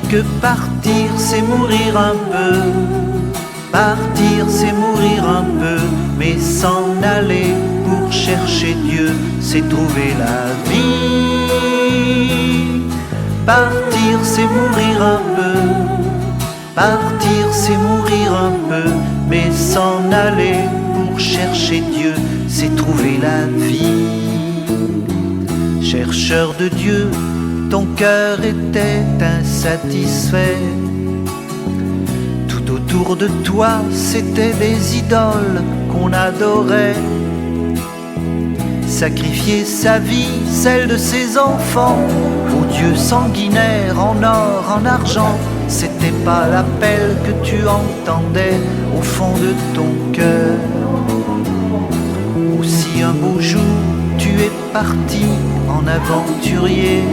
que partir c'est mourir un peu. Partir c'est mourir un peu, mais s'en aller pour chercher Dieu, c'est trouver la vie. Partir c'est mourir un peu. Partir c'est mourir un peu, mais s'en aller pour chercher Dieu, c'est trouver la vie. Chercheur de Dieu, ton cœur était insatisfait. Tout autour de toi, c'était des idoles qu'on adorait. Sacrifier sa vie, celle de ses enfants, aux dieux sanguinaires en or, en argent, c'était pas l'appel que tu entendais au fond de ton cœur. Aussi un beau jour, tu es parti en aventurier,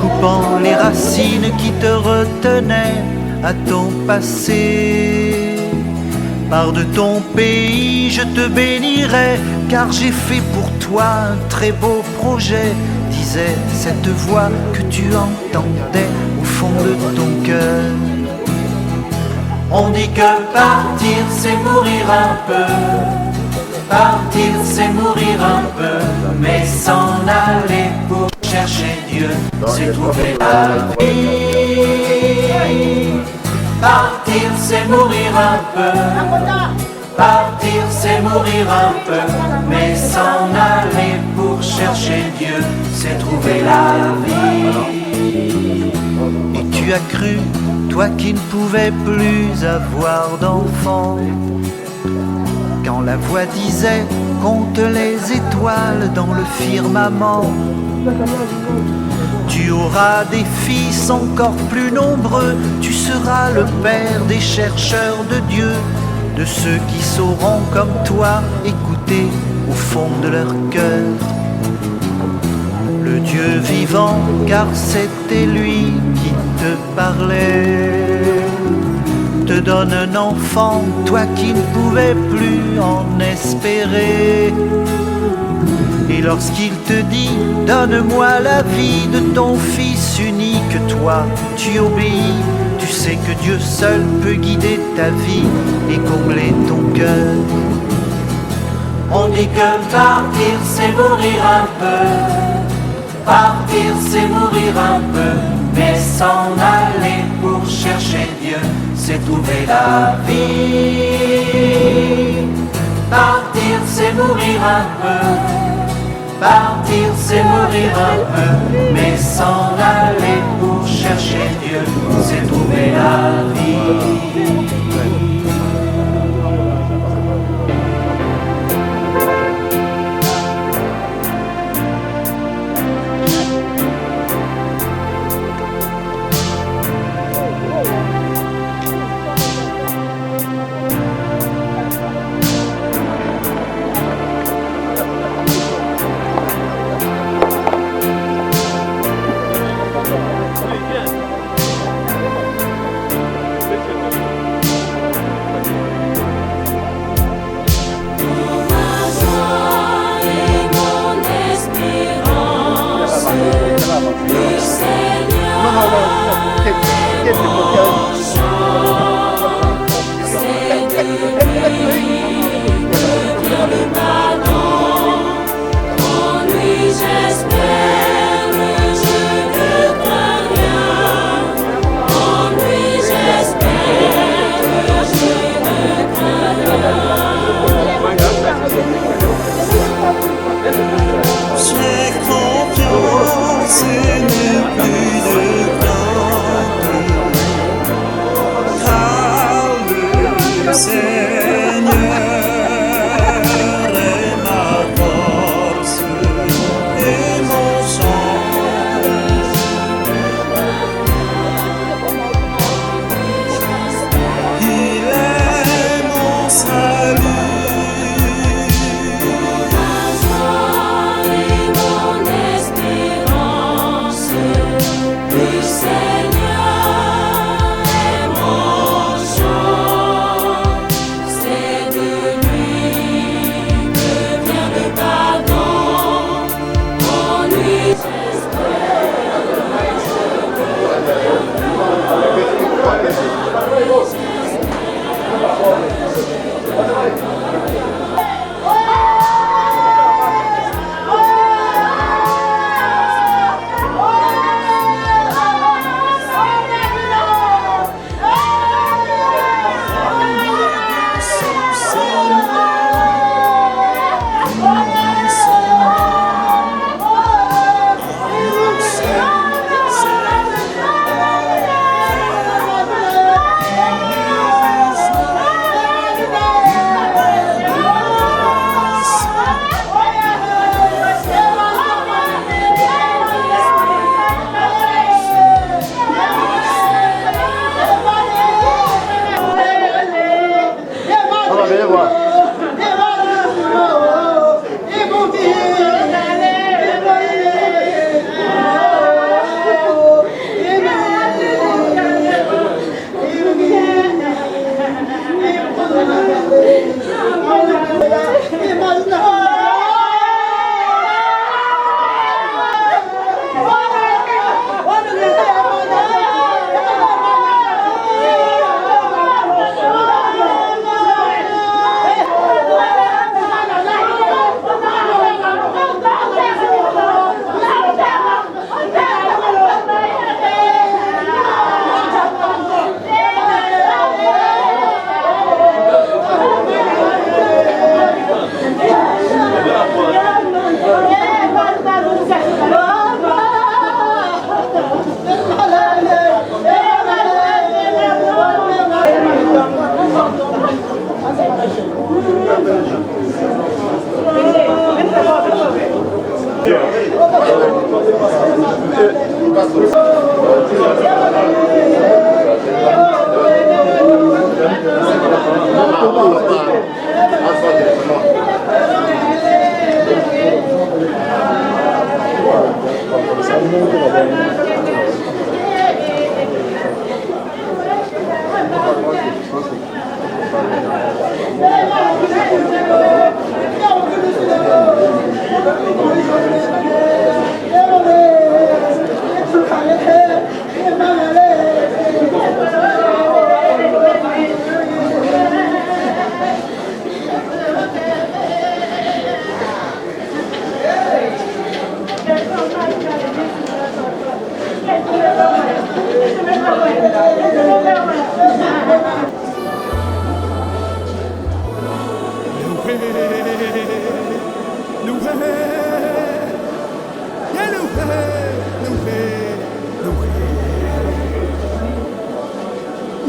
coupant les racines qui te retenaient à ton passé. Pars de ton pays, je te bénirai, car j'ai fait pour toi un très beau projet, disait cette voix que tu entendais au fond de ton cœur. On dit que partir c'est mourir un peu. Partir c'est mourir un peu, mais s'en aller pour chercher Dieu, c'est trouver la vie. Partir c'est mourir un peu. Partir c'est mourir un peu, mais s'en aller pour chercher Dieu, c'est trouver la vie. Et tu as cru, toi qui ne pouvais plus avoir d'enfant, quand la voix disait compte les étoiles dans le firmament. Tu auras des fils encore plus nombreux, tu seras le père des chercheurs de Dieu, de ceux qui sauront comme toi écouter au fond de leur cœur le Dieu vivant, car c'était lui qui te parlait. Te donne un enfant, toi qui ne pouvais plus en espérer. Et lorsqu'il te dit donne-moi la vie de ton fils unique, toi tu obéis. Tu sais que Dieu seul peut guider ta vie et combler ton cœur. On dit que partir c'est mourir un peu. Partir c'est mourir un peu, mais s'en aller pour chercher Dieu, c'est trouver la vie. Partir c'est mourir un peu. Partir c'est mourir un peu, mais s'en aller pour chercher Dieu, c'est trouver la vie.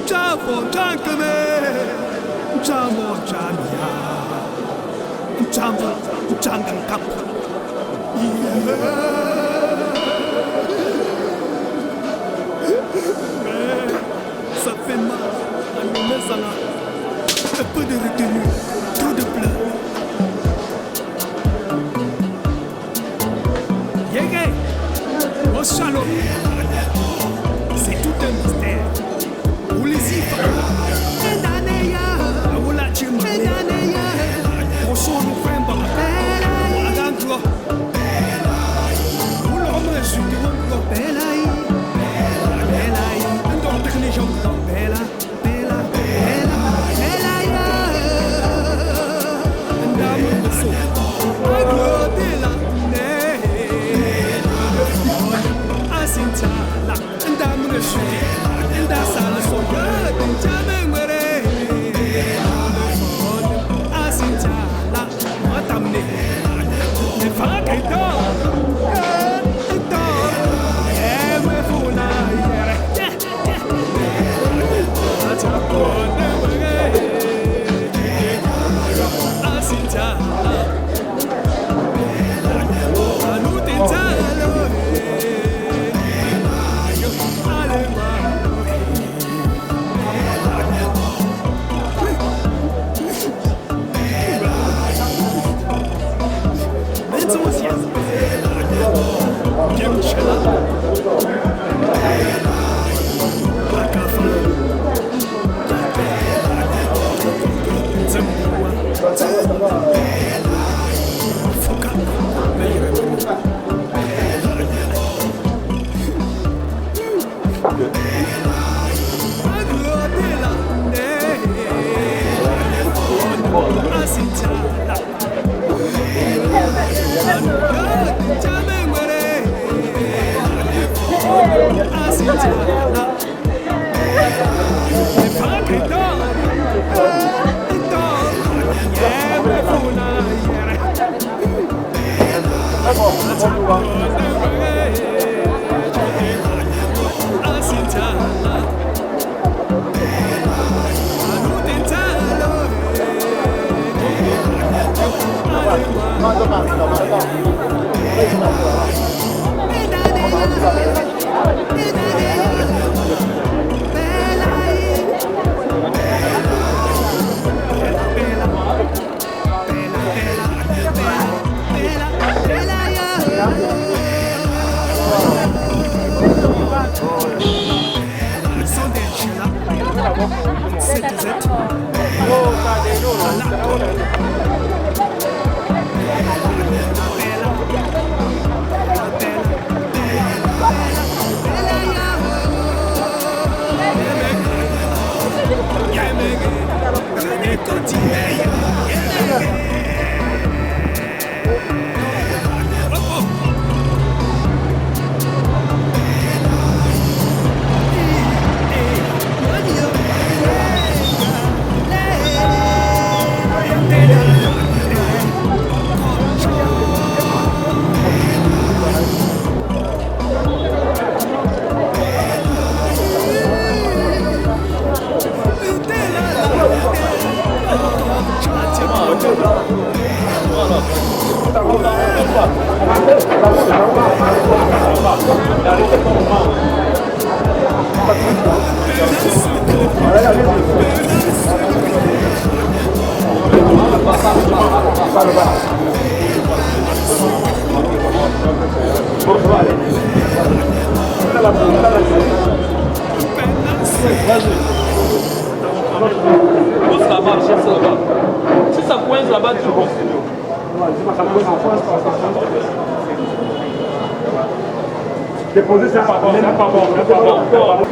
Javo Jankame, Jamo Jamia, Jambo Jangan Cup. Ça fait mal à nos maisons. Un peu de retenue, trop de pleurs. Yégué, au chalot, c'est tout un mystère. Où les ifs, où la chimie, où sont nos frères, à l'endroit, où l'homme est sur le monde, Belaï, un don de les gens dans Bella, Bella, Bella, Belaï, un dame de saut, un gros de la neige, un cintala, un dame de chute, un dassal soya, un jamais méré, un cintala, un tamné, un facaïdo. Si ça coince là-bas, tu vois. Déposer, c'est pas bon, c'est pas bon, c'est pas bon.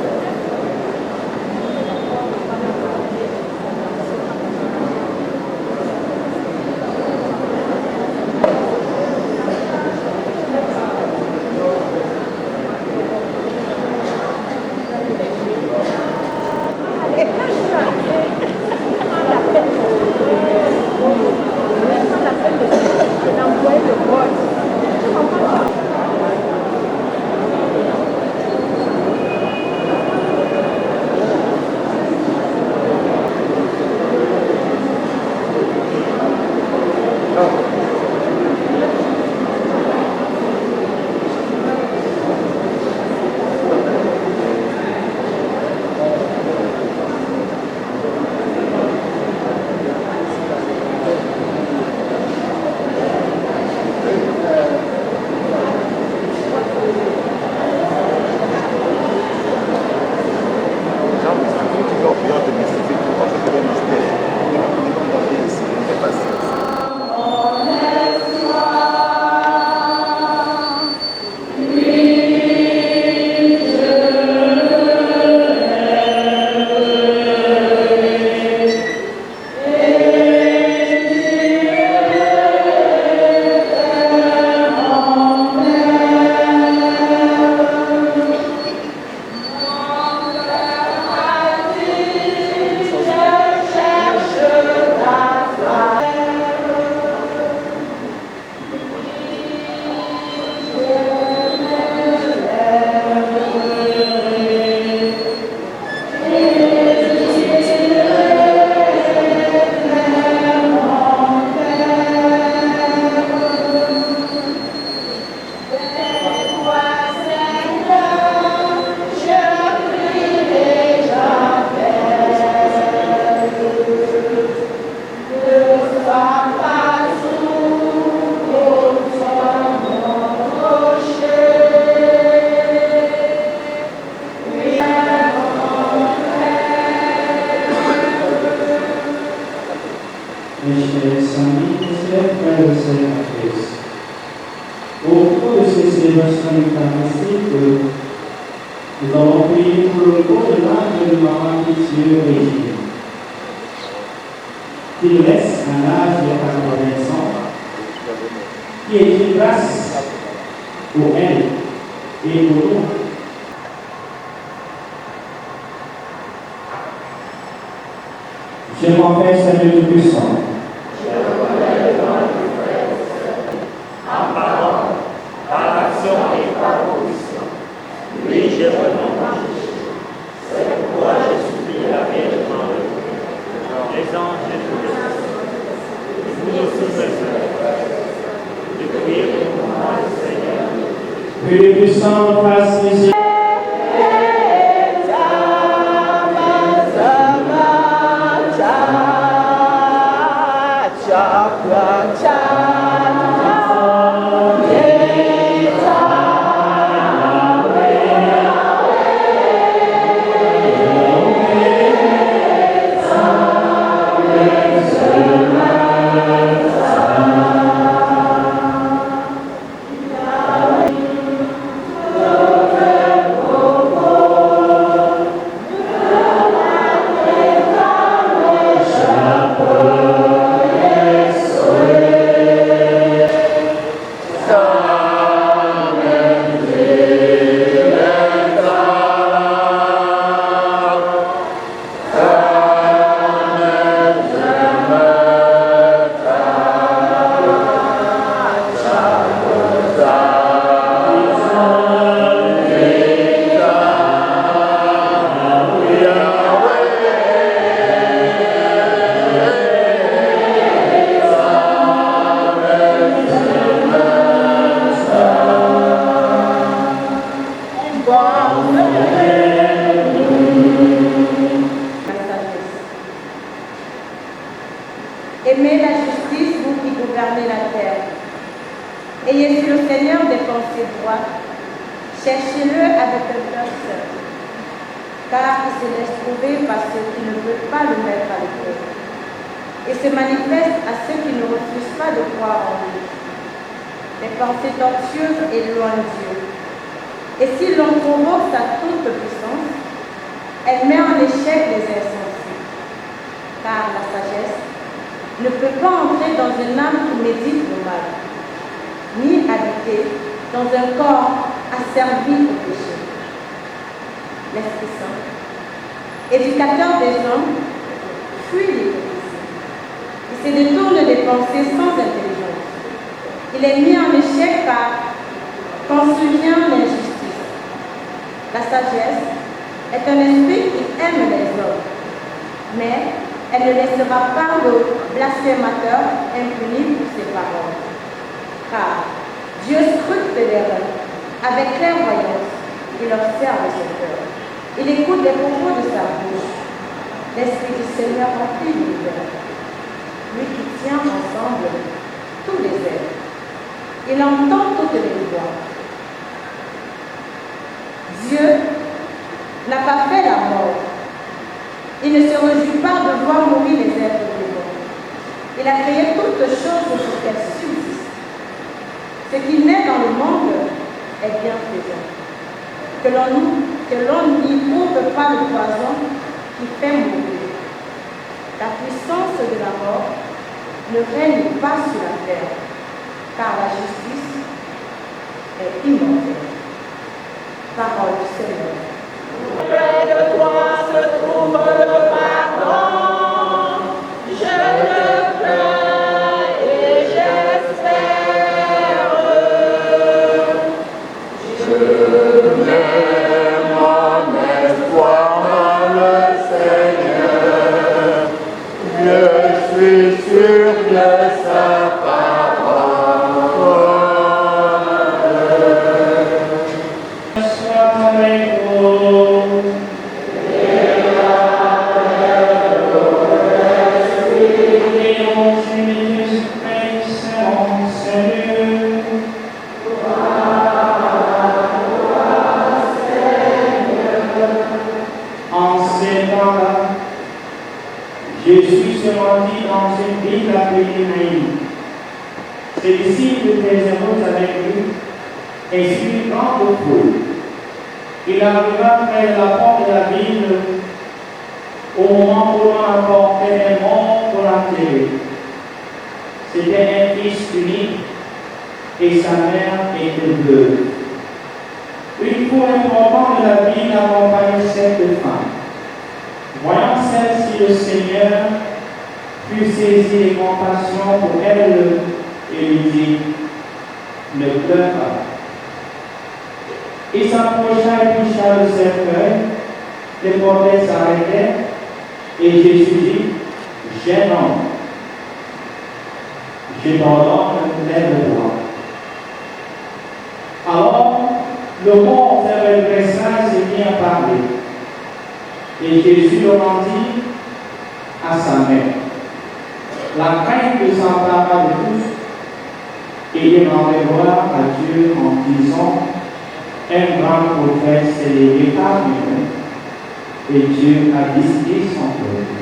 mes chers amis, mes chers frères et sœurs en Christ. Au cours de ces célébrations eucharistiques, nous allons prier pour le corps de l'âme de Maman Pitié Régine, qui laisse à l'âge de 80 ans, qui est une grâce pour elle et pour nous. Je confesse à Dieu Tout-Puissant. En parole, par action et par omission. Oui, je renonce. C'est pourquoi je supplie la Vierge Marie, les anges et tous les saints, et vous aussi, mes frères, de prier pour moi, le Seigneur. Que le puissant nous fasse miséricorde. Aimez la justice, vous qui gouvernez la terre. Ayez sur le Seigneur des pensées droites. Cherchez-le avec un cœur seul, car il se laisse trouver par ceux qui ne veulent pas le mettre à l'épreuve, et se manifeste à ceux qui ne refusent pas de croire en lui. Les pensées tortueuses éloignent Dieu. Et si l'on provoque sa toute puissance, elle met en échec les insensés, car la sagesse ne peut pas entrer dans une âme qui médite le mal, ni habiter dans un corps asservi au péché. L'Esprit Saint, éducateur des hommes, fuit l'hypocrisie. Il se détourne des pensées sans intelligence. Il est mis en échec quand survient l'injustice. La sagesse est un esprit qui aime les hommes, mais elle ne laissera pas le blasphémateur impuni pour ses paroles. Car Dieu scrute les reins avec clairvoyance, il observe son cœur. Il écoute les propos de sa bouche. L'Esprit du Seigneur remplit l'univers, lui qui tient ensemble tous les êtres. Il entend toutes les voix. Dieu n'a pas fait la mort. Il ne se réjouit pas de voir mourir les êtres vivants. Il a créé toutes choses pour qu'elles subsistent. Ce qui naît dans le monde est bienfaisant. Que l'on n'y trouve pas le poison qui fait mourir. La puissance de la mort ne règne pas sur la terre, car la justice est immortelle. Parole du Seigneur. Près de toi se trouve le pardon. Je le crains et j'espère. Je mets mon espoir en le Seigneur. Je suis sûr de sa parole. Sois avec vous. Jésus se rendit dans une ville appelée Naïm. Ses disciples étaient heureux avec lui et sur une grande foule. Il arriva près de la porte de la ville au moment où l'on apportait les morts pour l'enterrer. C'était un fils unique et sa mère était veuve. Une foule importante de la ville accompagnait cette femme. Voyant celle-ci, le Seigneur fut saisi de compassion pour elle et lui dit, ne pleure pas. Il s'approcha et toucha le cercueil, les porteurs s'arrêtaient et Jésus dit, jeune homme, je t'ordonne, lève-toi. Alors, le mort se redressa et se mit à parler. Et Jésus le rendit à sa mère. La crainte s'empara de tous et ils rendaient gloire à Dieu en disant, un grand prophète s'est levé parmi nous et Dieu a visité son peuple.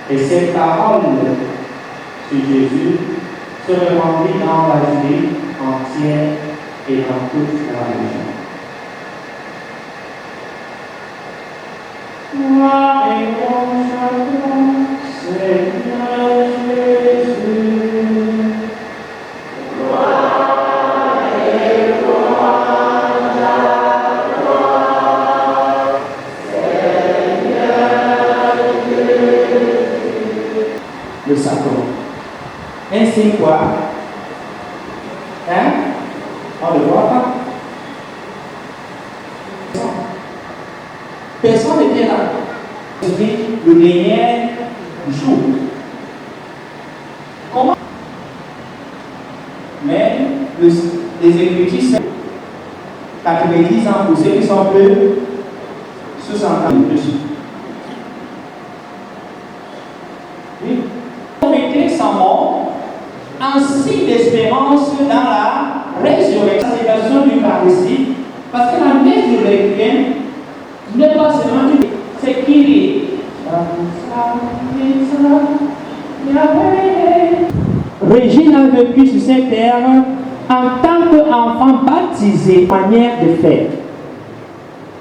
Et cette parole sur Jésus se répandit dans la Judée entière et dans toute la région. Gloire et louange à toi, Seigneur Jésus. Gloire et louange à toi, Seigneur Jésus. Le sacrement. Ainsi quoi? Hein? On ne le voit pas. Personne n'était là. C'était le dernier jour. Comment? Mais les Écritures, 90 ans pour ceux qui sont peu, 60 ans de plus. Oui. On mettait sa mort en signe d'espérance dans la résurrection du Eucharistie, parce que la messe de l'Écrivain n'est pas seulement du c'est Kyrie. Régine a vécu sur cette terre en tant qu'enfant baptisé, manière de faire.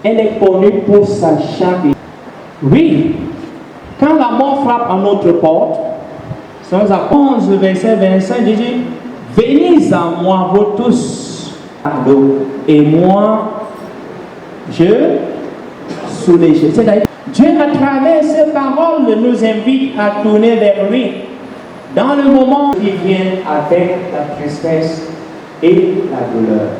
Elle est connue pour sa charité. Oui, quand la mort frappe à notre porte, Dans 11, verset 25, il dit, venez à moi, vous tous, et moi, je soulagerai. C'est-à-dire, Dieu, à travers ces paroles, nous invite à tourner vers lui. Dans le moment où il vient avec la tristesse et la douleur.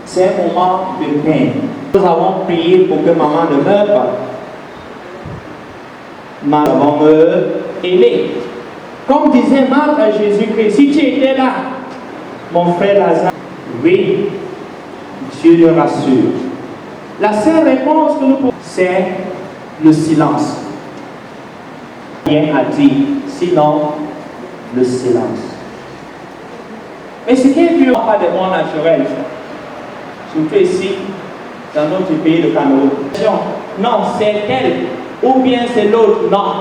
C'est un moment de peine. Nous avons prié pour que maman ne meure pas. Nous avons aimé. Comme disait Marc à Jésus-Christ, si tu étais là, mon frère Lazare, oui, Dieu le rassure. La seule réponse que nous pouvons, c'est le silence. Rien à dire, sinon le silence. Mais ce qui est dur, pas de monde naturel, surtout ici, dans notre pays de Cameroun. Non, c'est elle, ou bien c'est l'autre, non.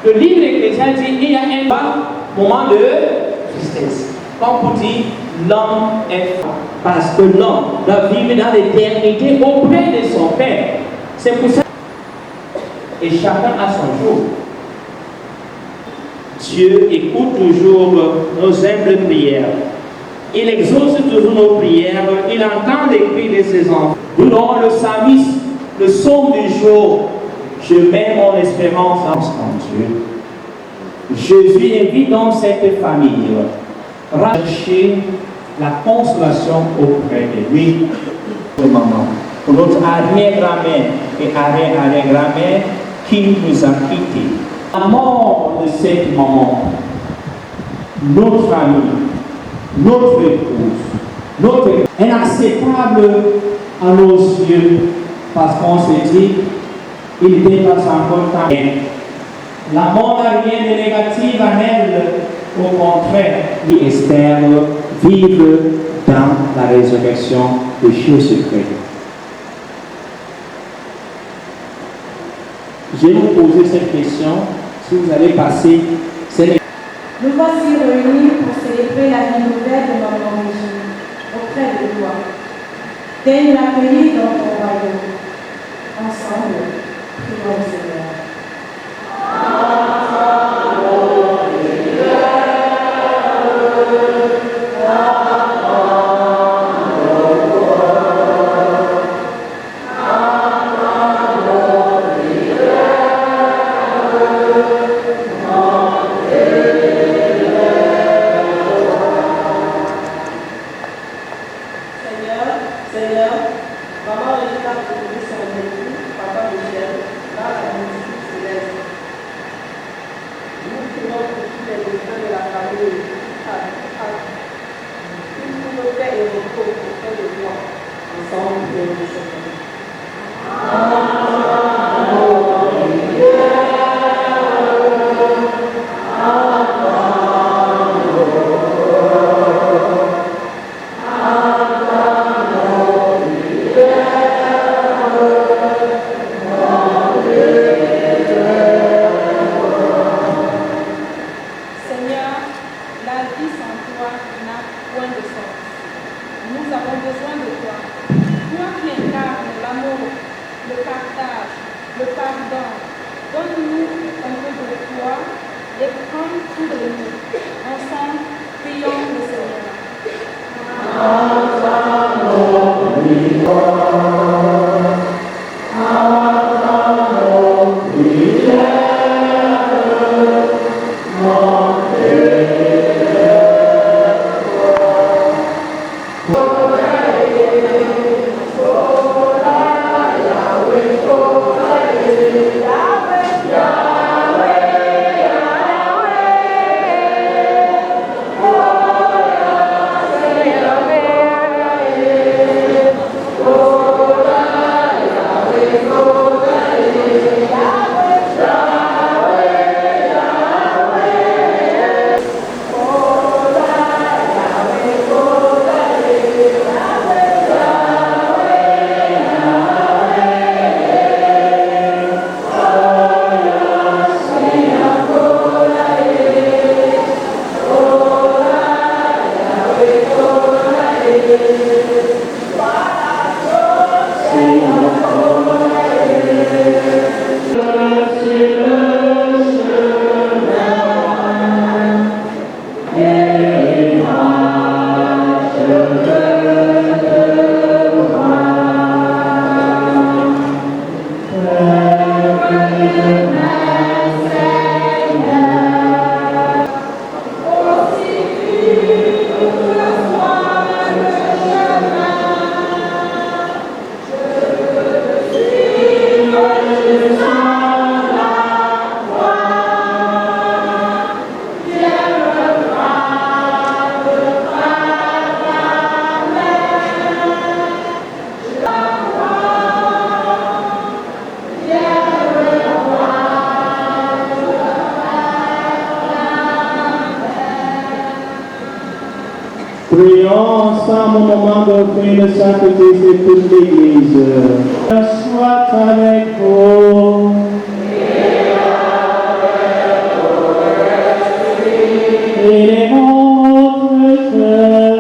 Le livre ecclésial dit il y a un moment de tristesse. Comme pour dire, l'homme est fort. Parce que l'homme doit vivre dans l'éternité auprès de son Père. C'est pour ça. Et chacun a son jour. Dieu écoute toujours nos humbles prières. Il exauce toujours nos prières. Il entend les cris de ses enfants. Nous donnons le psalmiste, le psaume du jour. Je mets mon espérance en Dieu. Jésus invite dans cette famille à chercher la consolation auprès de lui. Pour maman, pour notre arrière-grand-mère et arrière-arrière-grand-mère qui nous a quittés. La mort de cette maman, notre famille, notre épouse, notre inacceptable à nos yeux, parce qu'on s'est dit, il dépasse encore temps. La mort n'a rien de négatif à elle, au contraire, il espère vivre dans la résurrection de Jésus-Christ. je vais vous poser cette question. Si vous allez passer, c'est... Nous voici réunis pour célébrer la vie nouvelle de notre origine auprès de toi. Daigne l'accueillir dans ton royaume. Ensemble, prions le Seigneur. Prions ensemble au moment d'offrir le sacrifice de toute l'Église. Soit avec vous. Élevons notre cœur.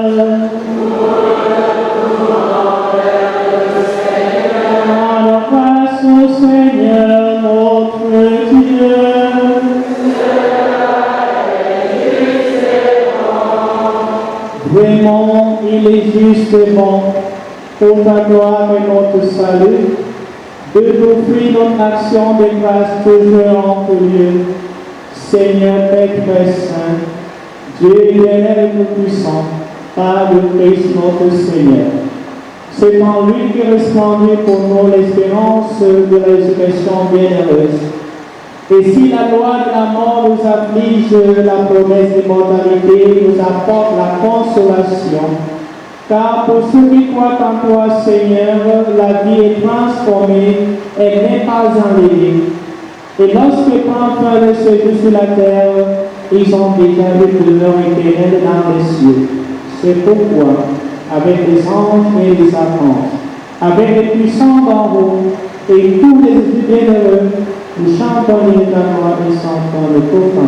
Rendons grâce au Seigneur notre Dieu. Vraiment, il est justement pour ta gloire et notre salut de t'offrir notre action de grâce toujours en tout lieu. Seigneur Père très saint, Dieu éternel et tout-puissant, par le Christ notre Seigneur. C'est en lui que resplendit pour nous l'espérance de la résurrection bienheureuse. Et si la loi de la mort nous afflige, la promesse d'immortalité nous apporte la consolation. Car pour ceux qui croient en toi, Seigneur, la vie est transformée et n'est pas enlevée. Et lorsque prend fin le séjour sur la terre, ils ont déjà vu demeure éternelle dans les cieux. C'est pourquoi, avec les anges et les archanges, avec les puissants d'en haut et tous les bienheureux, Nous chantons évidemment et chantons le pauvre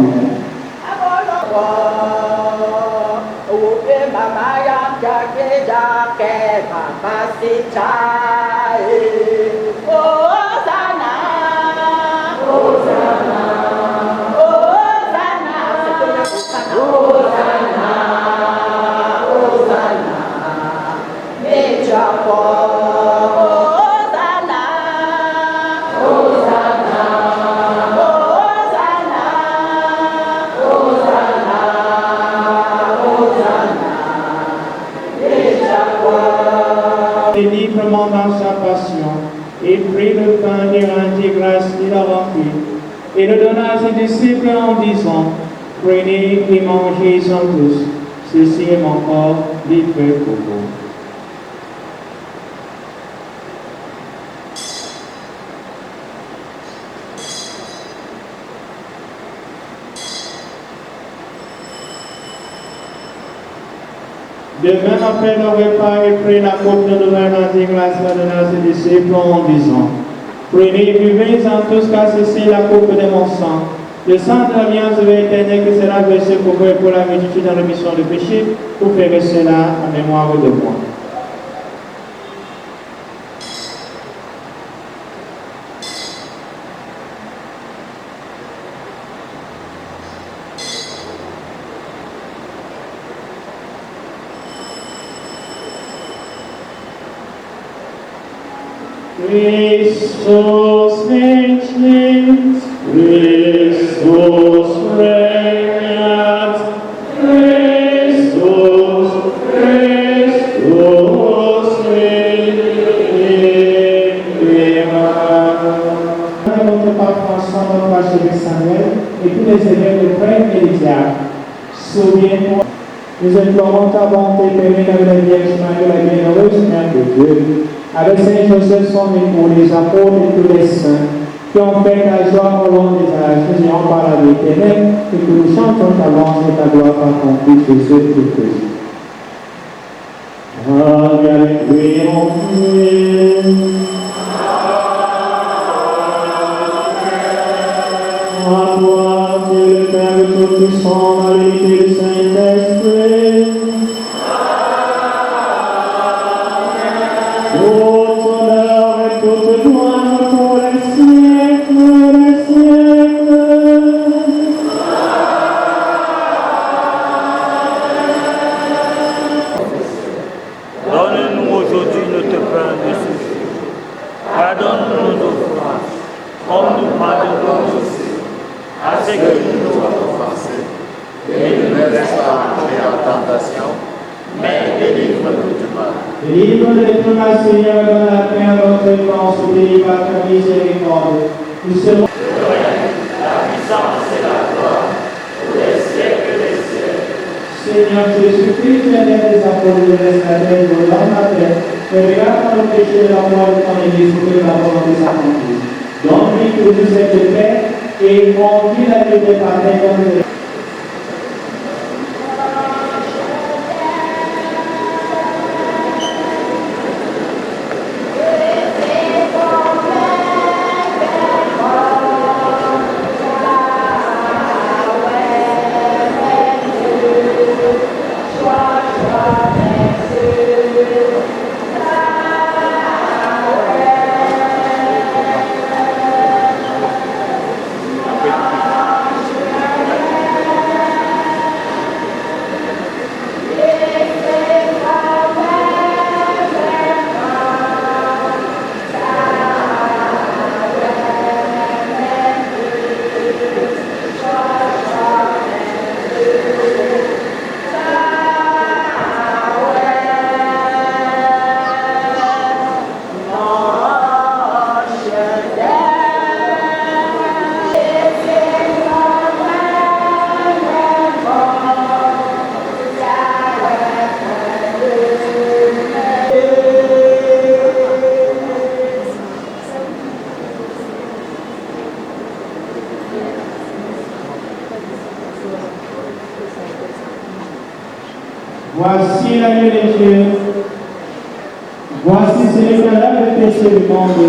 librement dans sa passion, et prit le pain, il rendit grâce, il le rompit, et le donna à ses disciples en disant, prenez et mangez-en tous, ceci est mon corps livré pour vous. De même, après le repas, il prit la coupe de vin, rendit grâce, la donna à ses disciples en disant, prenez et buvez-en tous, car ceci est la coupe de mon sang, le sang de l'alliance éternelle qui sera versé pour vous et pour la multitude dans la rémission de péché, vous ferez cela en mémoire de moi. Christus regnat, Christus regnat, Christus, Christus regnat. Notre Père François, notre archevêque Samuel, et tous les évêques de prêtre et de diacre, souviens-toi, nous implorons ta bonté, Père, avec la Vierge Marie, la bienheureuse Mère de Dieu, avec Saint Joseph, son époux, les apôtres et tous les saints, qui ont fait ta joie au long des âges, nous ayons par la vie éternelle, et que nous chantons ta louange et ta gloire par ton Fils Jésus Christ. Alléluia, mon Dieu. À toi, Dieu le Père Tout-Puissant, dans l'unité du Saint-Esprit. Donne-nous aujourd'hui notre pain de ce jour. Pardonne-nous nos offenses, comme nous pardonnons aussi à ceux qui nous ont offensés. Et ne nous laisse pas entrer en tentation, mais délivre-nous du mal. Délivre-nous de tout mal, Seigneur, dans la paix à notre défense, délivre à ta miséricorde. Nous serons la puissance et la gloire pour les siècles des siècles. Seigneur Jésus-Christ, Seigneur des apôtres de l'Escadrille, nous dans la paix, et regarde le péché de la mort de ton Église pour que la volonté s'accomplisse. Donne-lui que vous êtes de paix et conduis la vie des partenaires comme de Voici l'agneau de Dieu. Voici celui qui enlève le péché du monde.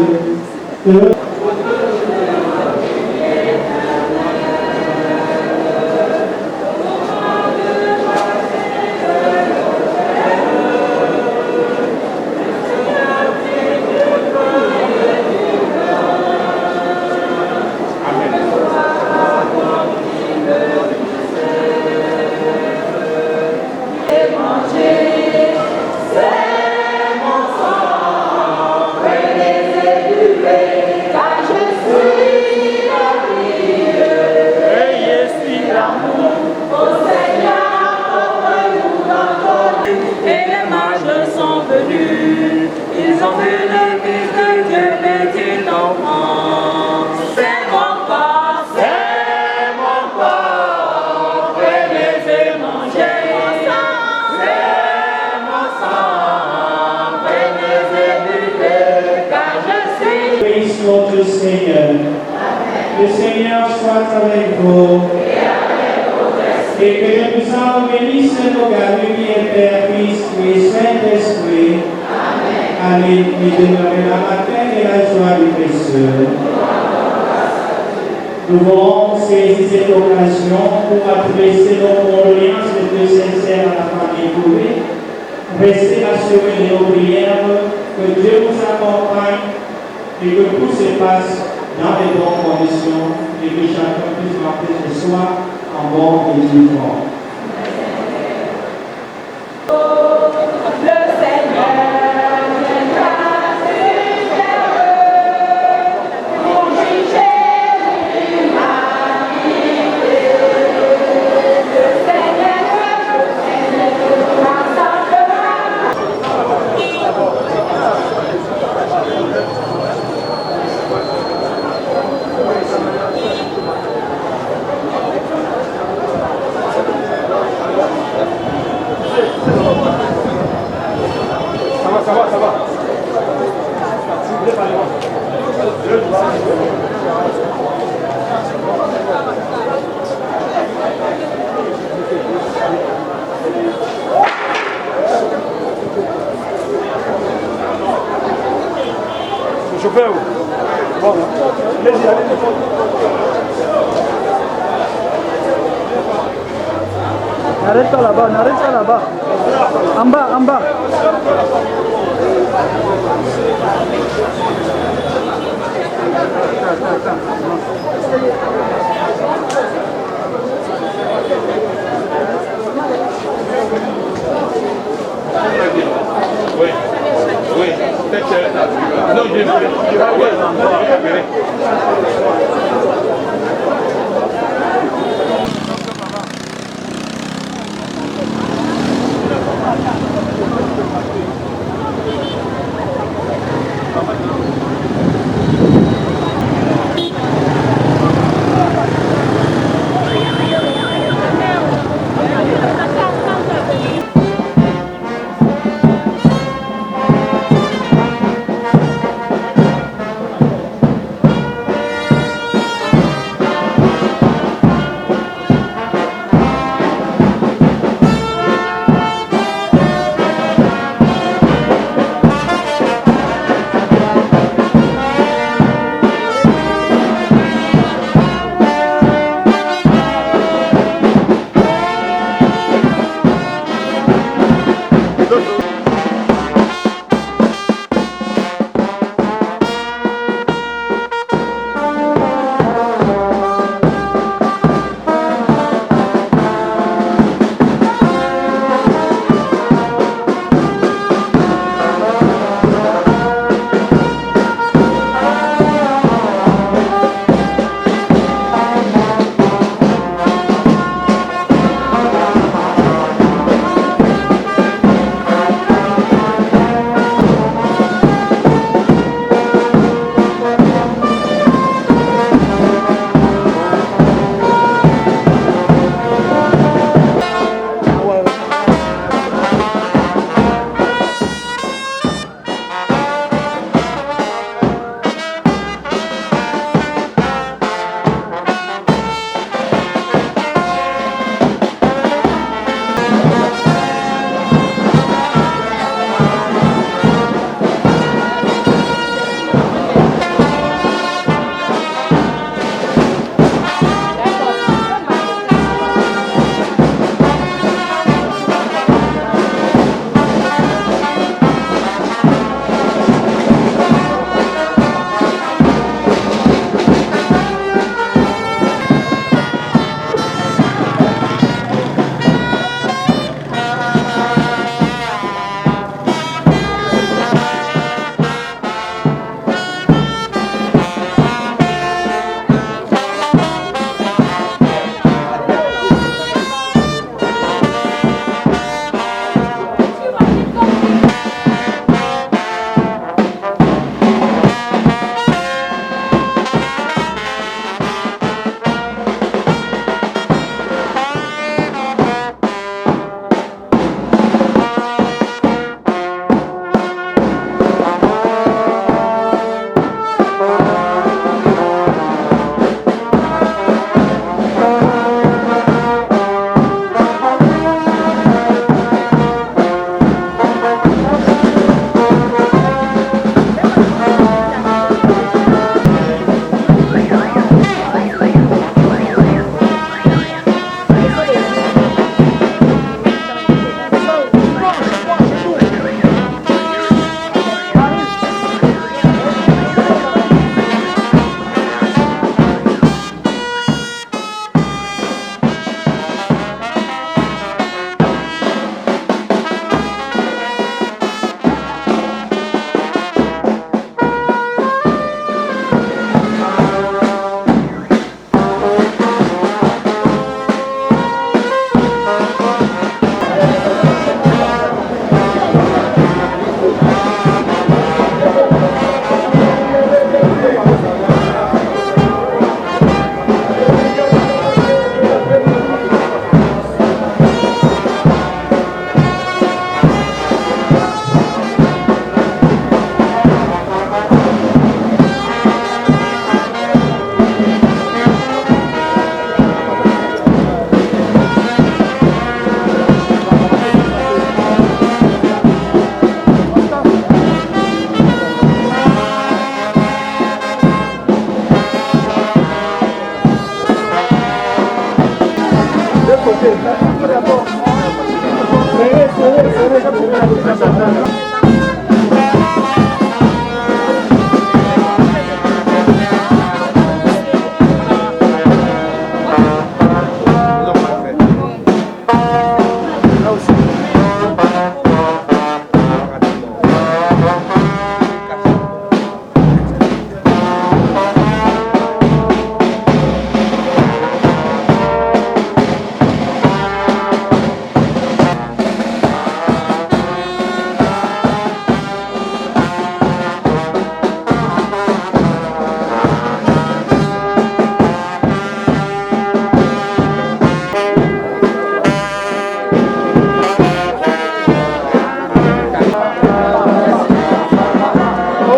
Fils de Dieu, petit enfant. C'est mon corps, prenez et mangez. C'est mon sang, prenez et buvez, car je suis. Bénisse notre Seigneur. Le Seigneur soit avec vous. Et que le puissant bénisse nos gardes, Père, Fils et Saint-Esprit. Amen. Et demeurer la matin et la joie du pécheur. Nous voulons saisir cette occasion pour adresser nos condoléances les plus sincères à la famille Couvé. Restez assurés de nos prières, que Dieu vous accompagne et que tout se passe dans les bonnes conditions et que chacun puisse rentrer chez soi en bon et due forme. Ça va. S'il vous plaît, parlez-moi. Le chauffeur, bon, allez-y. N'arrête pas là-bas. En bas. Oui, peut-être. Non, je vais.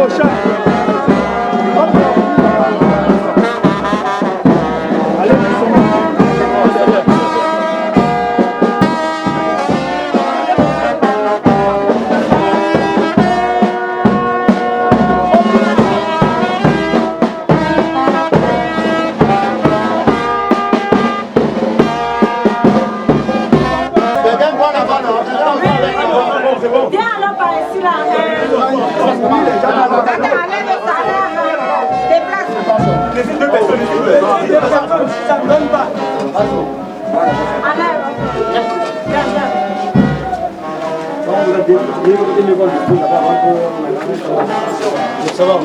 prochain. Allez, Viens alors par ici là. les deux personnes ici. Ça ne donne pas. Ça va.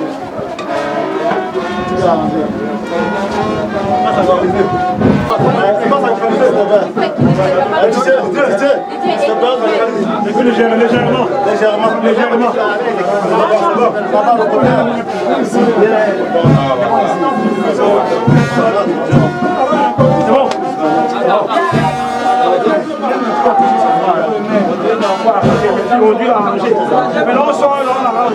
Légèrement. Mais là, on sort, là, on arrange.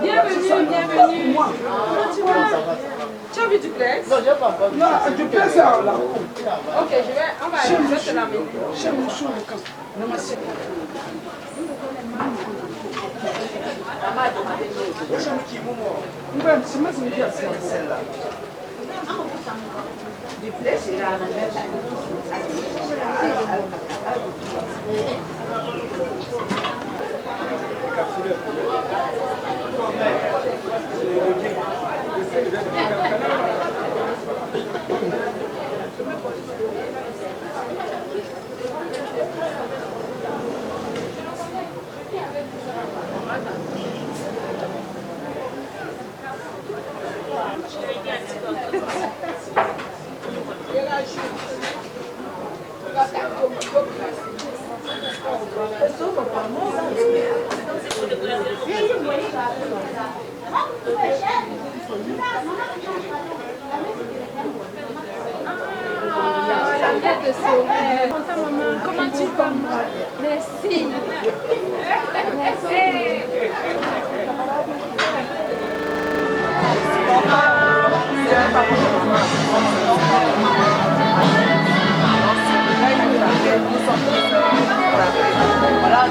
Bienvenue, bienvenue. Tu as vu du Plex? Non, j'ai pas encore vu. Non, du Plex, là. Ok, on va te l'amener. Comment tu vas? Merci. Voilà.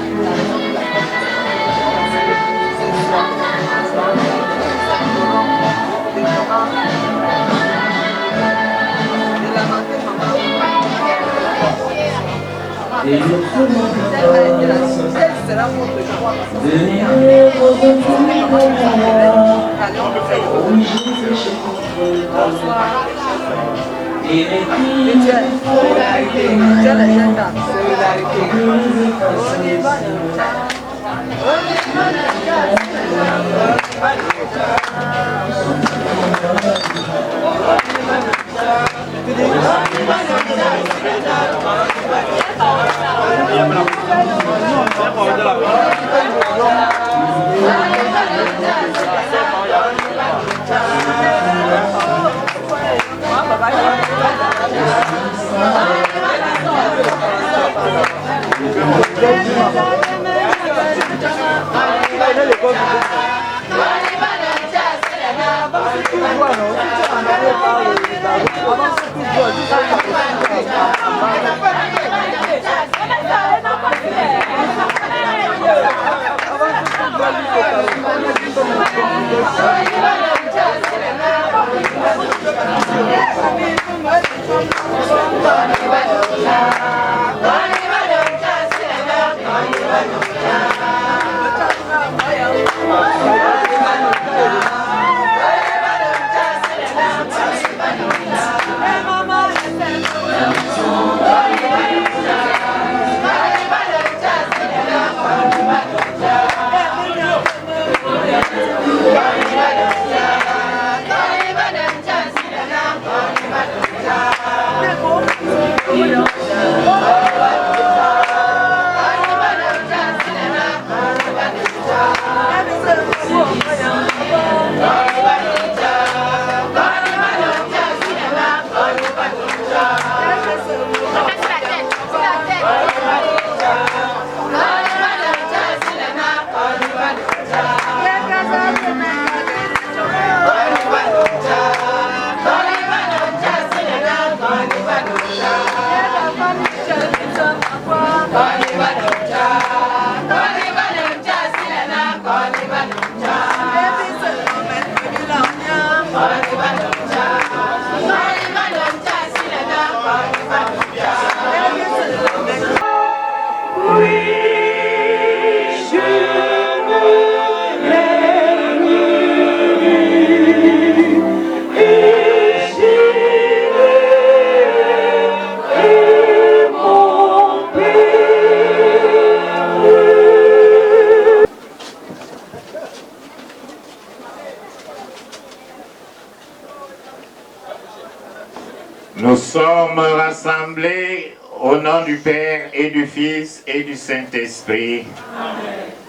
Nous sommes rassemblés au nom du Père et du Fils et du Saint-Esprit.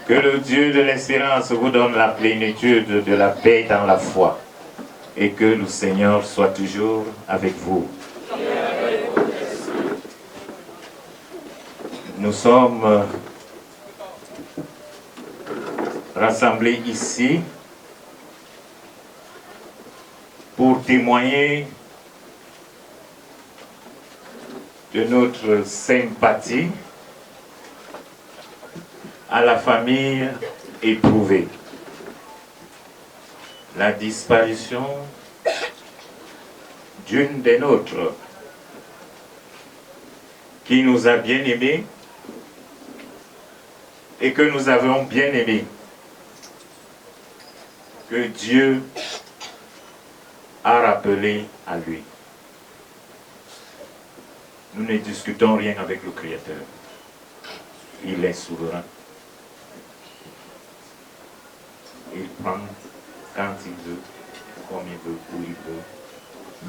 Que le Dieu de l'espérance vous donne la plénitude de la paix dans la foi. Et que le Seigneur soit toujours avec vous. Nous sommes rassemblés ici pour témoigner de notre sympathie à la famille éprouvée. La disparition d'une des nôtres qui nous a bien aimés et que nous avons bien aimé. Que Dieu a rappelé à lui. Nous ne discutons rien avec le Créateur. Il est souverain. Il prend quand il veut, comme il veut, où il veut.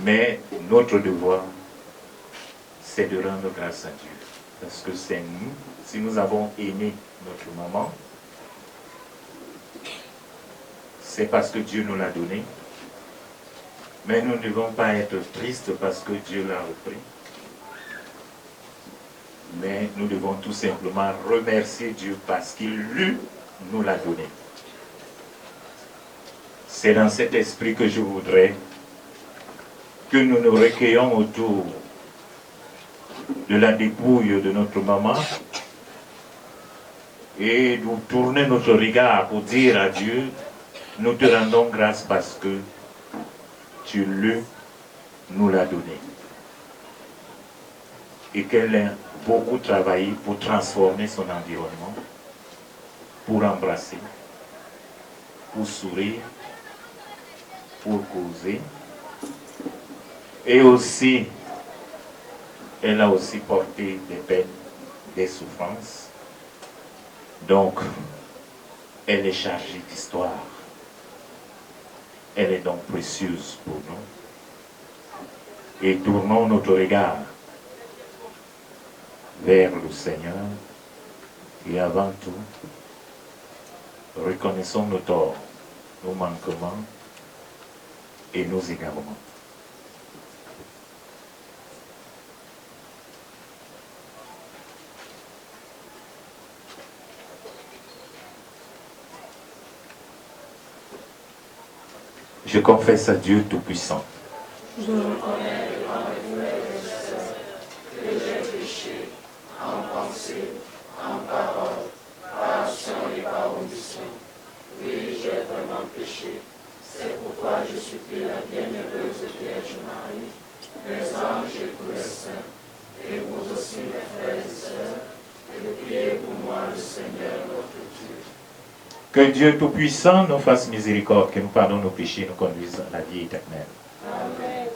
Mais notre devoir, c'est de rendre grâce à Dieu. Parce que c'est nous, si nous avons aimé notre maman, c'est parce que Dieu nous l'a donné. Mais nous ne devons pas être tristes parce que Dieu l'a repris. Mais nous devons tout simplement remercier Dieu parce qu'il nous l'a donné. C'est dans cet esprit que je voudrais que nous nous recueillons autour de la dépouille de notre maman et nous tourner notre regard pour dire à Dieu, nous te rendons grâce parce que tu nous l'as donné. et qu'elle a beaucoup travaillé pour transformer son environnement, pour embrasser, pour sourire, pour causer. Et aussi, elle a aussi porté des peines, des souffrances. Donc, elle est chargée d'histoire. Elle est donc précieuse pour nous. Et tournons notre regard vers le Seigneur et avant tout, reconnaissons nos torts, nos manquements et nos égarements. Je confesse à Dieu Tout-Puissant. Je reconnais devant mes frères et sœurs que j'ai péché en pensée, en parole, par action et par omission. Oui, j'ai vraiment péché. C'est pourquoi je supplie la bienheureuse Vierge Marie, les anges et tous les saints, et vous aussi mes frères et sœurs, de prier pour moi le Seigneur notre Dieu. Que Dieu Tout-Puissant nous fasse miséricorde, que nous pardonne nos péchés, nous conduise à la vie éternelle. Amen.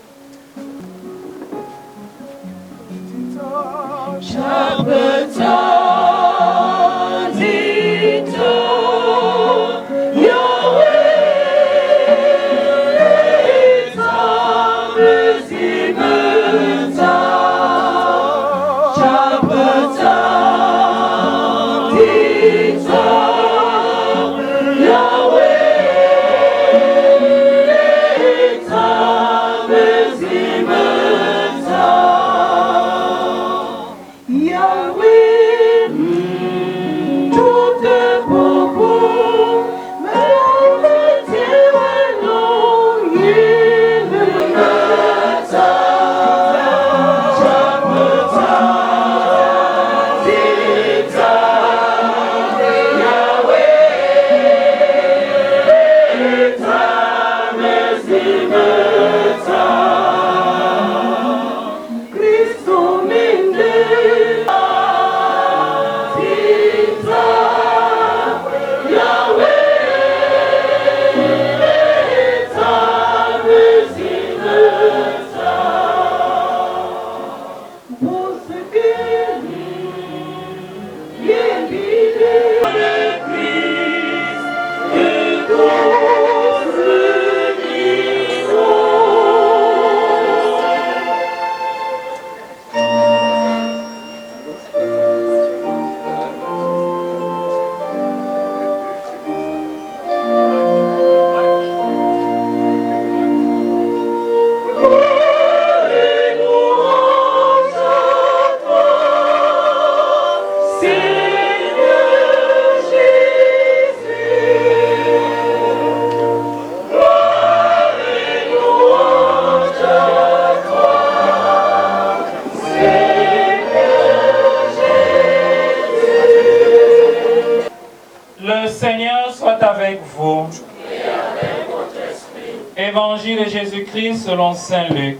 Évangile de Jésus-Christ selon Saint Luc.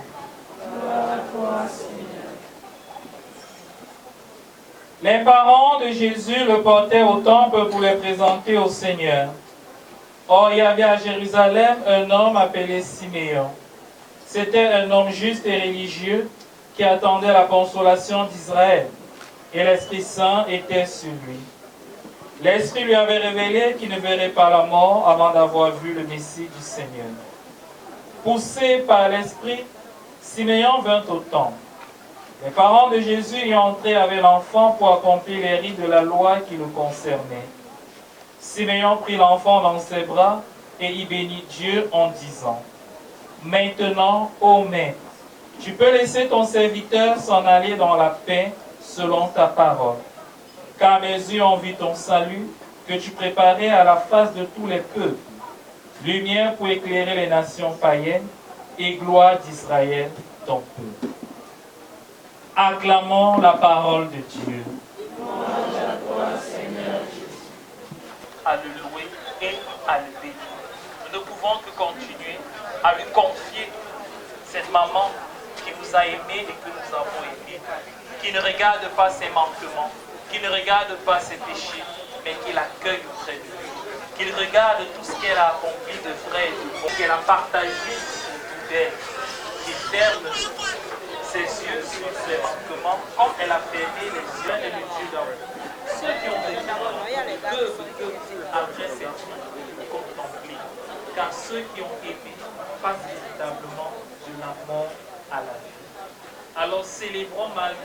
Les parents de Jésus le portaient au temple pour le présenter au Seigneur. Or, il y avait à Jérusalem un homme appelé Siméon. C'était un homme juste et religieux qui attendait la consolation d'Israël. Et l'Esprit Saint était sur lui. L'Esprit lui avait révélé qu'il ne verrait pas la mort avant d'avoir vu le Messie du Seigneur. Poussé par l'Esprit, Siméon vint au temple. Les parents de Jésus y entraient avec l'enfant pour accomplir les rites de la loi qui le concernaient. Siméon prit l'enfant dans ses bras et y bénit Dieu en disant : « Maintenant, ô Maître, tu peux laisser ton serviteur s'en aller dans la paix selon ta parole. Car mes yeux ont vu ton salut, que tu préparais à la face de tous les peuples, lumière pour éclairer les nations païennes et gloire d'Israël, ton peuple. » Acclamons la parole de Dieu. Louange à toi, Seigneur Jésus. À le louer et à le bénir. Nous ne pouvons que continuer à lui confier cette maman qui nous a aimés et que nous avons aimés. qui ne regarde pas ses manquements, qui ne regarde pas ses péchés, mais qui l'accueille auprès de lui, qu'il regarde tout ce qu'elle a accompli de vrai et de bon, qu'elle a partagé autour d'elle, qu'il ferme ses yeux sur ses manquements, comme elle a fermé les yeux et les yeux d'amour. Ceux qui ont vécu peuvent, après cette vie, contempler, car ceux qui ont aimé passent véritablement de la mort à la vie. Alors célébrons Marie,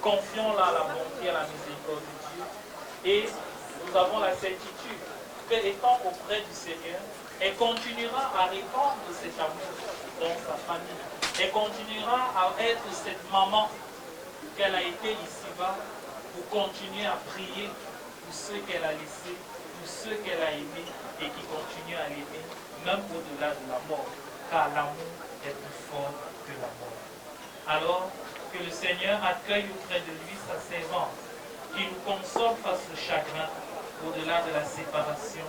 confions-la à la bonté et à la miséricorde de Dieu, et nous avons la certitude que, étant auprès du Seigneur, elle continuera à répandre cet amour dans sa famille. Elle continuera à être cette maman qu'elle a été ici-bas pour continuer à prier pour ceux qu'elle a laissés, pour ceux qu'elle a aimés et qui continuent à l'aimer, même au-delà de la mort, car l'amour est plus fort que la mort. Alors que le Seigneur accueille auprès de lui sa servante, qui nous console face au chagrin, au-delà de la séparation,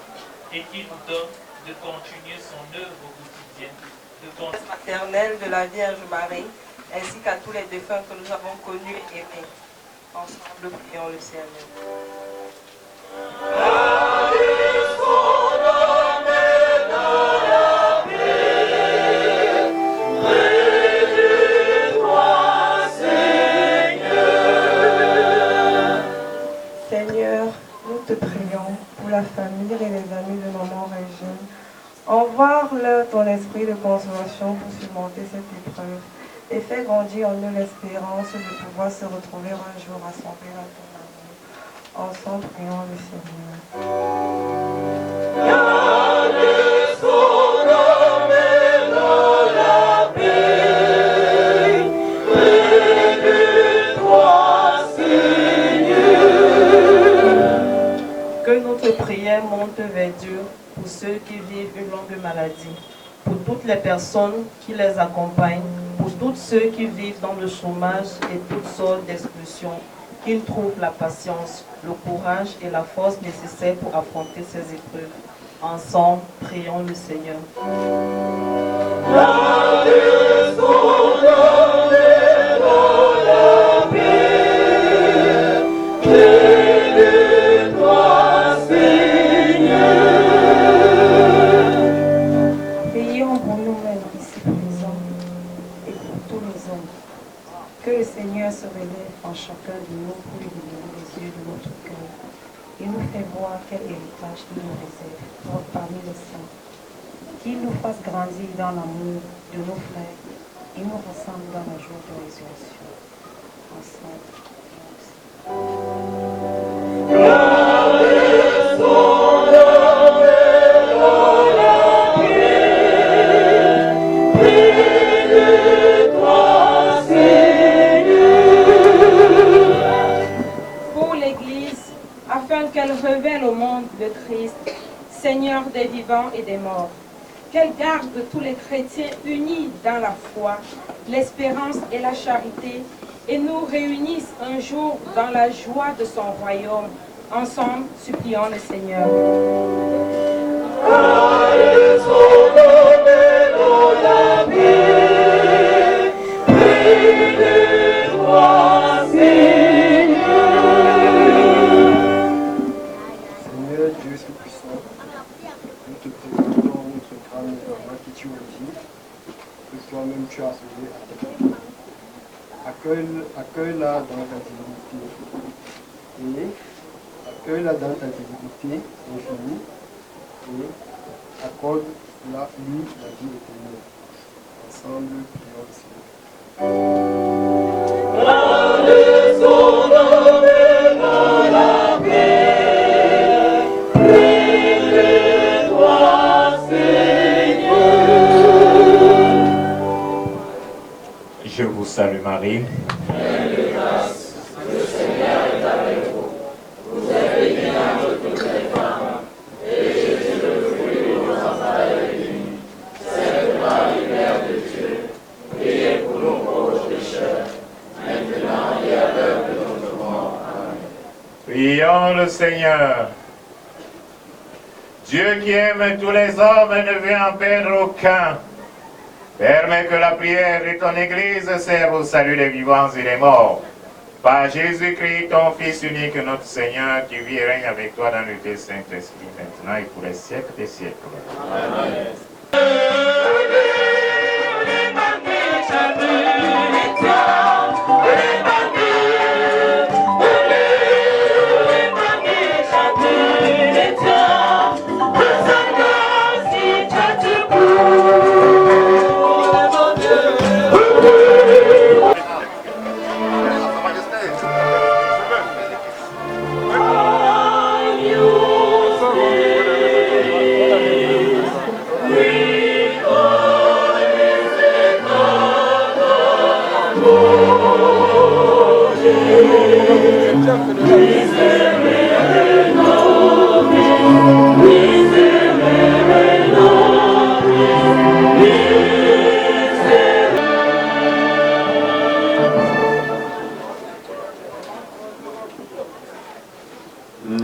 et qui nous donne de continuer son œuvre quotidienne. Maternelle de la Vierge Marie, ainsi qu'à tous les défunts que nous avons connus et aimés. Ensemble, prions le Seigneur. Seigneur, nous te prions pour la famille et les amis de maman Régine. Envoie-leur ton esprit de consolation pour surmonter cette épreuve et fais grandir en eux l'espérance de pouvoir se retrouver un jour rassemblés dans ton amour. Ensemble, prions le Seigneur. Que notre prière monte vers Dieu pour ceux qui vivent une longue maladie, pour toutes les personnes qui les accompagnent, pour tous ceux qui vivent dans le chômage et toutes sortes d'exclusions, qu'ils trouvent la patience, le courage et la force nécessaires pour affronter ces épreuves. Ensemble, prions le Seigneur. Que le Seigneur se relève en chacun de nous pour illuminer les yeux de notre cœur et nous fait voir quel héritage il nous réserve parmi les saints. Qu'il nous fasse grandir dans l'amour de nos frères et nous rassemble dans la joie de la résurrection. Ensemble. Afin qu'elle révèle au monde le Christ, Seigneur des vivants et des morts. Qu'elle garde tous les chrétiens unis dans la foi, l'espérance et la charité, et nous réunisse un jour dans la joie de son royaume. Ensemble, supplions le Seigneur. Toi-même tu as sauvé accueille-la dans ta divinité et accueille-la dans ta divinité infinie et accorde-la lui la vie éternelle. Ensemble, prions le Seigneur. Je vous salue Marie. Pleine de grâce, le Seigneur est avec vous. Vous êtes bénie entre toutes les femmes, et Jésus, le fruit de vos entrailles, est béni. Sainte Marie, Mère de Dieu, priez pour nos pauvres pécheurs, maintenant et à l'heure de notre mort. Amen. Prions le Seigneur. Dieu qui aime tous les hommes et ne veut en perdre aucun, permets que la prière de ton Église serve au salut des vivants et des morts. Par Jésus-Christ, ton Fils unique, notre Seigneur, qui vit et règne avec toi dans l'unité Saint-Esprit, maintenant et pour les siècles des siècles. Amen.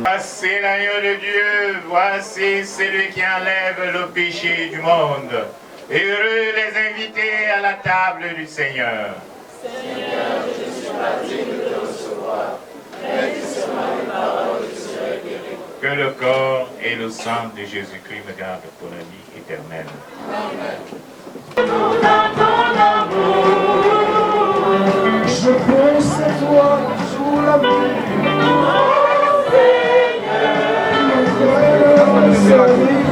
Voici l'agneau de Dieu, voici celui qui enlève le péché du monde. Heureux les invités à la table du Seigneur. Seigneur, je suis pas digne de te recevoir, mais dis seulement une parole, je serai guéri. Que le corps et le sang de Jésus-Christ me gardent pour la vie éternelle. Amen. Je pense à toi sous la pluie. Seigneur,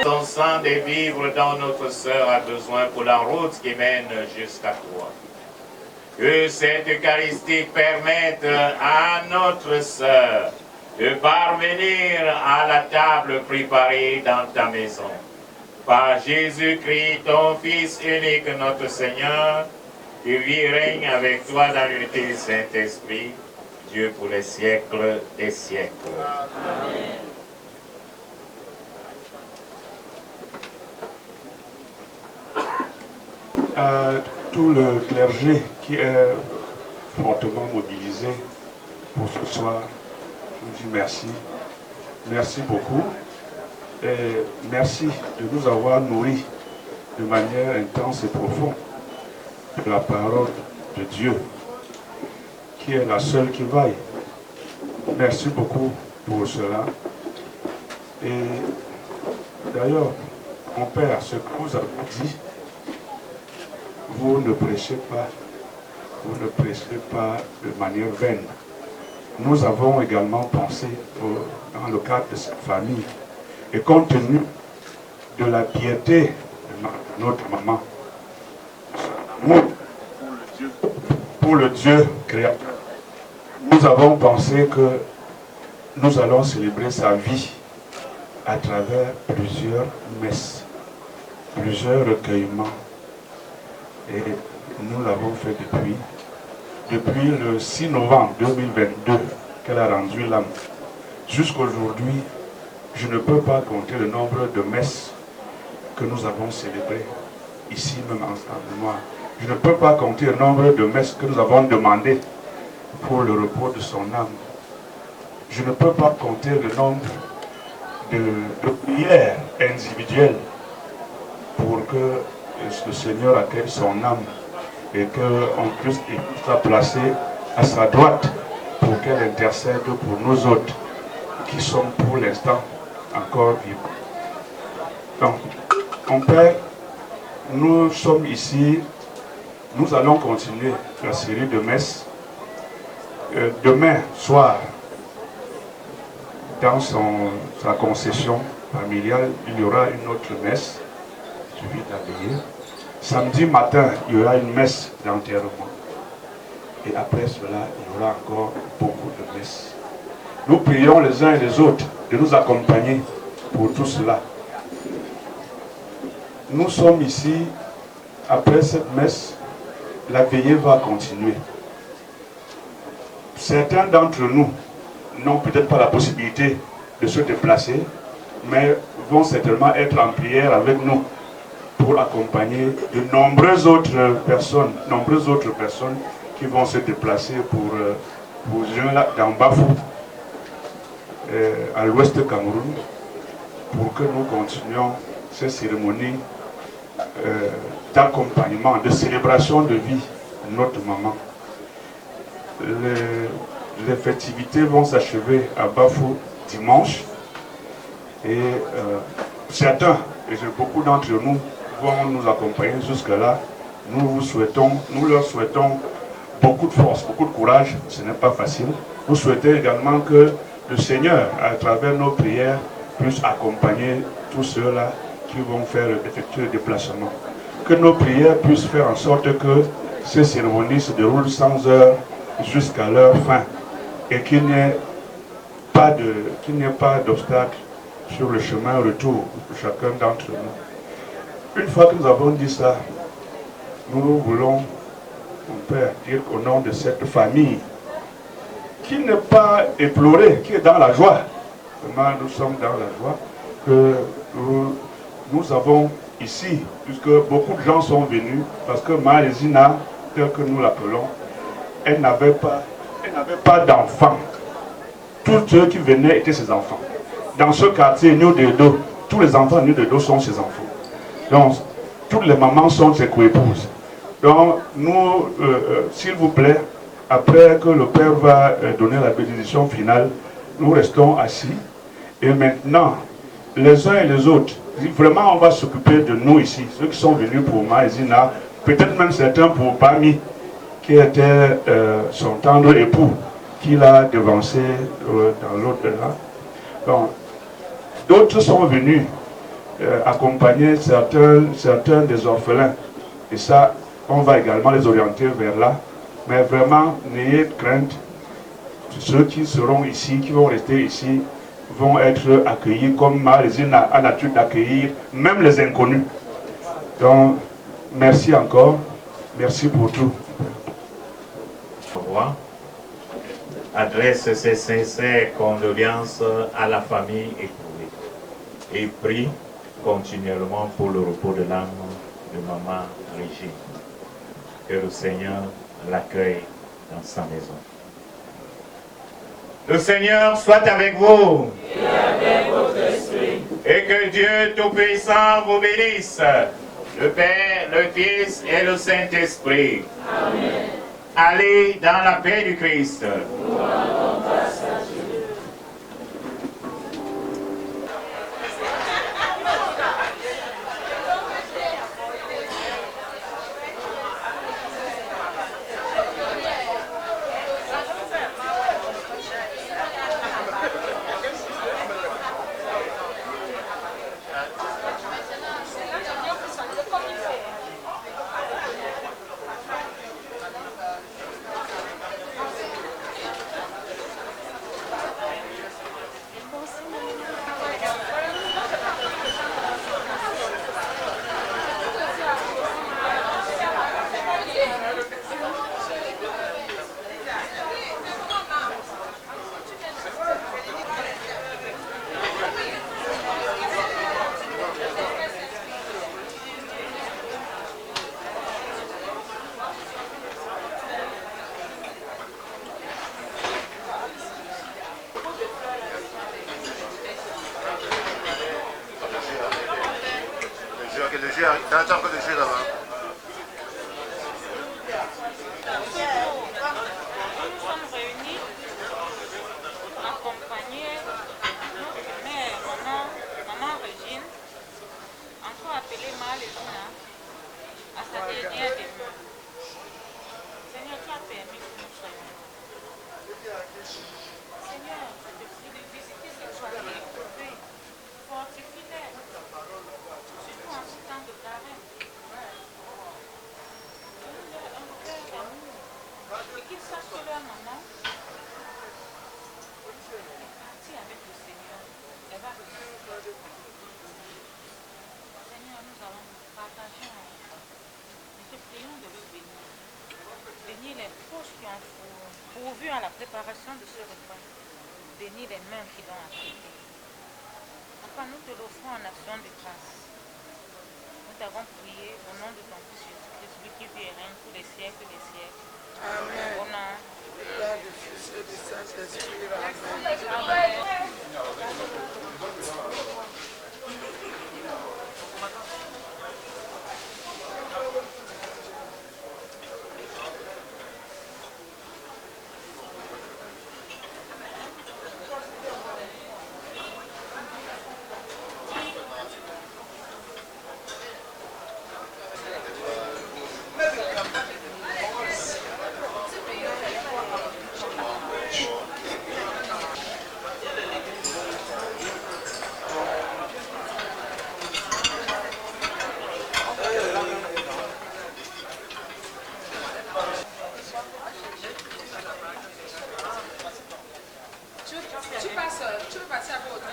Ton sang des vivres dont notre sœur a besoin pour la route qui mène jusqu'à toi. Que cette Eucharistie permette à notre sœur de parvenir à la table préparée dans ta maison. Par Jésus-Christ, ton Fils unique, notre Seigneur, qui vit et règne avec toi dans l'unité du Saint-Esprit, Dieu pour les siècles des siècles. Amen. À tout le clergé qui est fortement mobilisé pour ce soir, je vous dis merci. Merci beaucoup. Et merci de nous avoir nourris de manière intense et profonde de la parole de Dieu, qui est la seule qui vaille. Merci beaucoup pour cela. Et d'ailleurs, mon Père, ce que vous avez dit, vous ne prêchez pas de manière vaine. Nous avons également pensé dans le cadre de cette famille, et compte tenu de la piété de notre maman, pour le Dieu créateur, nous avons pensé que nous allons célébrer sa vie à travers plusieurs messes, plusieurs recueillements. Et nous l'avons fait depuis le 6 novembre 2022 qu'elle a rendu l'âme. Jusqu'aujourd'hui, je ne peux pas compter le nombre de messes que nous avons célébrées ici même ensemble. Je ne peux pas compter le nombre de messes que nous avons demandées pour le repos de son âme. Je ne peux pas compter le nombre de prières individuelles pour que le Seigneur accueille son âme et qu'on puisse la placer à sa droite pour qu'elle intercède pour nous autres qui sommes pour l'instant encore vivants. Donc, mon Père, nous sommes ici, nous allons continuer la série de messes. Demain soir, dans sa concession familiale, il y aura une autre messe. Suivi d'abbaye. Samedi matin, il y aura une messe d'enterrement. Et après cela, il y aura encore beaucoup de messes. Nous prions les uns et les autres de nous accompagner pour tout cela. Nous sommes ici, après cette messe, la veillée va continuer. Certains d'entre nous n'ont peut-être pas la possibilité de se déplacer, mais vont certainement être en prière avec nous pour accompagner de nombreuses autres personnes qui vont se déplacer pour dans Bafou, à l'ouest du Cameroun, pour que nous continuions ces cérémonies d'accompagnement, de célébration de vie de notre maman. Les festivités vont s'achever à Bafou dimanche et certains, et beaucoup d'entre nous, vont nous accompagner jusque-là. Nous leur souhaitons beaucoup de force, beaucoup de courage. Ce n'est pas facile. Nous souhaitons également que le Seigneur, à travers nos prières, puisse accompagner tous ceux-là qui vont effectuer le déplacement. Que nos prières puissent faire en sorte que ces cérémonies se déroulent sans heure jusqu'à leur fin et qu'il n'y ait pas d'obstacle sur le chemin retour de chacun d'entre nous. Une fois que nous avons dit ça, nous voulons, mon Père, dire qu'au nom de cette famille qui n'est pas éplorée, qui est dans la joie, vraiment nous sommes dans la joie, que nous avons ici, puisque beaucoup de gens sont venus, parce que Maëzina, tel que nous l'appelons, elle n'avait pas d'enfants. Tous ceux qui venaient étaient ses enfants. Dans ce quartier, New-Dedo, tous les enfants de New-Dedo sont ses enfants. Donc, toutes les mamans sont ses coépouses. Donc, nous, s'il vous plaît, après que le Père va donner la bénédiction finale, nous restons assis. Et maintenant, les uns et les autres, vraiment on va s'occuper de nous ici, ceux qui sont venus pour Maëzina, peut-être même certains pour Bami, qui était son tendre époux, qui l'a devancé dans l'au-delà. Donc, d'autres sont venus accompagner certains des orphelins. Et ça, on va également les orienter vers là. Mais vraiment, n'ayez de crainte. Ceux qui seront ici, qui vont rester ici, vont être accueillis comme Maëzina a l'habitude d'accueillir même les inconnus. Donc, merci encore. Merci pour tout. Adresse ses sincères condoléances à la famille éprouvée et prie continuellement pour le repos de l'âme de maman Régine. Que le Seigneur l'accueille dans sa maison. Le Seigneur soit avec vous. Et avec votre esprit. Et que Dieu Tout-Puissant vous bénisse, le Père, le Fils et le Saint-Esprit. Amen. Allez dans la paix du Christ. Nous rendons grâce à Dieu. T'entends que le jeu là-bas. Nous sommes réunis pour accompagner notre mère, maman Régine, encore appelée Maëzina, à sa dernière demeure. Seigneur, tu as permis que nous soyons là. Seigneur, je te prie de visiter cette famille éprouvée, fortifie-les, surtout en ce temps de carême. Donne-leur un cœur d'amour et qu'ils sachent que leur maman pourvu à la préparation de ce repas. Bénis les mains qui l'ont apprêté. Enfin, nous te l'offrons en action de grâce. Nous t'avons prié au nom de ton Fils Jésus-Christ, celui qui vit et règne tous les siècles des siècles. Amen. Au nom du Père, du Fils et du Saint-Esprit. Amen. Tu veux passer à votre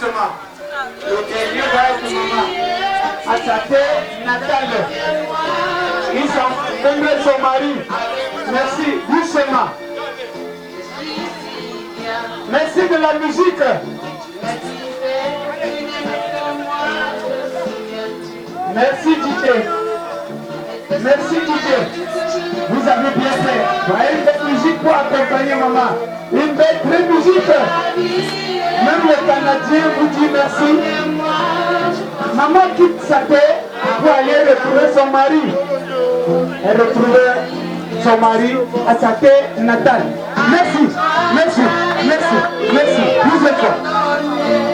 Le dernier va être maman. Achaté Nathalie. Ils sont son mari. Merci. Doucement. Merci de la musique. Merci Didier. Merci Didier. Vous avez bien fait. Voyez une belle musique pour accompagner maman. Une belle vraie musique. Même les Canadiens vous disent merci. Maman quitte sa terre pour aller retrouver son mari. Elle retrouvait son mari à sa terre natale. Merci, merci, merci, merci. Vous êtes là.